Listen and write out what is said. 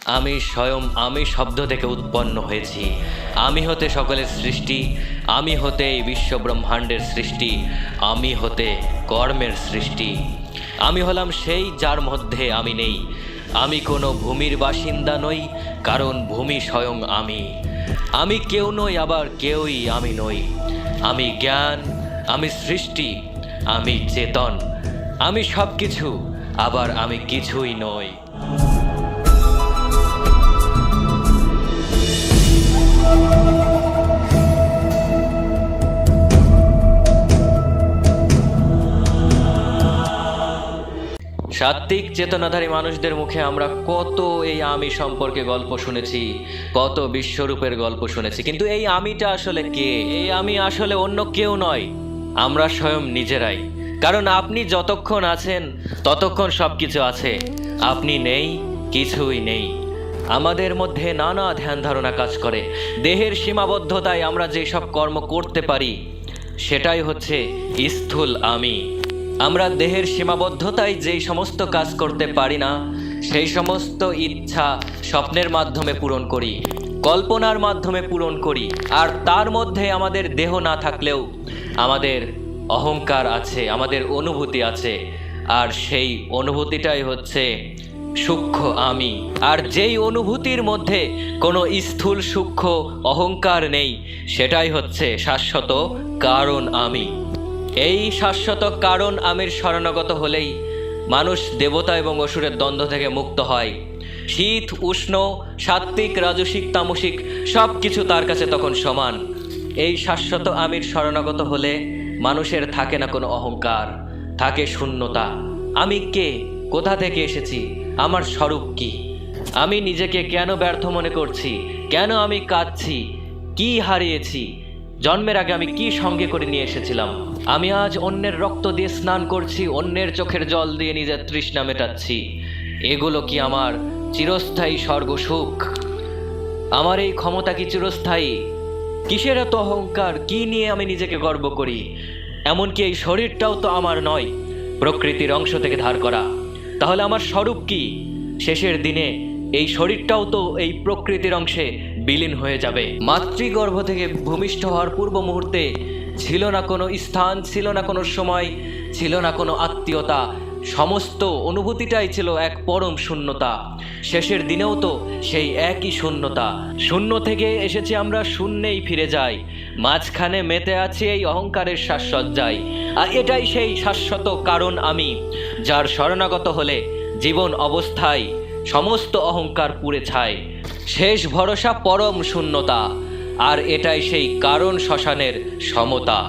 আমি স্বয়ং আমি শব্দ থেকে উৎপন্ন হয়েছি। আমি হতে সকলের সৃষ্টি, আমি হতে এই বিশ্ব ব্রহ্মাণ্ডের সৃষ্টি, আমি হতে কর্মের সৃষ্টি। আমি হলাম সেই যার মধ্যে আমি নেই। আমি কোনো ভূমির বাসিন্দা নই, কারণ ভূমি স্বয়ং আমি। আমি কেউ নই, আবার কেউই আমি নই। আমি জ্ঞান, আমি সৃষ্টি, আমি চেতন, আমি সব কিছু, আবার আমি কিছুই নই। সাত্ত্বিক চেতনাধারী মানুষদের মুখে আমরা কত এই আমি সম্পর্কে গল্প শুনেছি, কত বিশ্বরূপের গল্প শুনেছি, কিন্তু এই আমিটা আসলে কে? এই আমি আসলে অন্য কেউ নয়, আমরা স্বয়ং নিজেরাই। কারণ আপনি যতক্ষণ আছেন ততক্ষণ সব কিছু আছে, আপনি নেই, কিছুই নেই। আমাদের মধ্যে নানা ধ্যান ধারণা কাজ করে। দেহের সীমাবদ্ধতায় আমরা যে সব কর্ম করতে পারি সেটাই হচ্ছে স্থূল আমি। আমরা দেহের সীমাবদ্ধতায় যেই সমস্ত কাজ করতে পারি না, সেই সমস্ত ইচ্ছা স্বপ্নের মাধ্যমে পূরণ করি, কল্পনার মাধ্যমে পূরণ করি। আর তার মধ্যে আমাদের দেহ না থাকলেও আমাদের অহংকার আছে, আমাদের অনুভূতি আছে। আর সেই অনুভূতিটাই হচ্ছে সূক্ষ্ম আমি। আর যেই অনুভূতির মধ্যে কোনো স্থূল সূক্ষ্ম অহংকার নেই, সেটাই হচ্ছে শাশ্বত কারণ আমি। এই শাশ্বত কারণ আমির শরণাগত হলেই মানুষ দেবতা এবং অসুরের দ্বন্দ্ব থেকে মুক্ত হয়। শীত উষ্ণ, সাত্ত্বিক রাজসিক তামসিক সব কিছু তার কাছে তখন সমান। এই শাশ্বত আমির শরণাগত হলে মানুষের থাকে না কোনো অহংকার, থাকে শূন্যতা। আমি কে? কোথা থেকে এসেছি? আমার স্বরূপ কি? আমি নিজেকে কেন ব্যর্থ মনে করছি? কেন আমি কাঁদছি? কি হারিয়েছি? জন্মের আগে আমি কি সঙ্গে করে নিয়ে এসেছিলাম? আমি আজ অন্যের রক্ত দিয়ে স্নান করছি, অন্যের চোখের জল দিয়ে নিজের তৃষ্ণা মেটাচ্ছি। এগুলো কি আমার চিরস্থায়ী স্বর্গ সুখ? আমার এই ক্ষমতা কি চিরস্থায়ী? কিসের এত অহংকার? কি নিয়ে আমি নিজেকে গর্ব করি? এমনকি এই শরীরটাও তো আমার নয়, প্রকৃতির অংশ থেকে ধার করা। তাহলে আমার স্বরূপ কি? শেষের দিনে এই শরীরটাও তো এই প্রকৃতির অংশে বিলীন হয়ে যাবে। মাতৃগর্ভ থেকে ভূমিষ্ঠ হওয়ার পূর্ব মুহূর্তে ছিল না কোনো স্থান, ছিল না কোনো সময়, ছিল না কোনো আত্মীয়তা। সমস্ত অনুভূতিটাই ছিল এক পরম শূন্যতা। শেষের দিনেও তো সেই একই শূন্যতা। শূন্য থেকে এসেছি আমরা, শূন্যেই ফিরে যাই। মাঝখানে মেতে আছি এই অহংকারের সাজসজ্জায়। আর এটাই সেই শাশ্বত কারণ আমি, যার শরণাগত হলে জীবন অবস্থায় সমস্ত অহংকার পুড়ে ছাই। শেষ ভরসা পরম শূন্যতা। আর এটাই সেই কারণ শ্মশানের সমতা।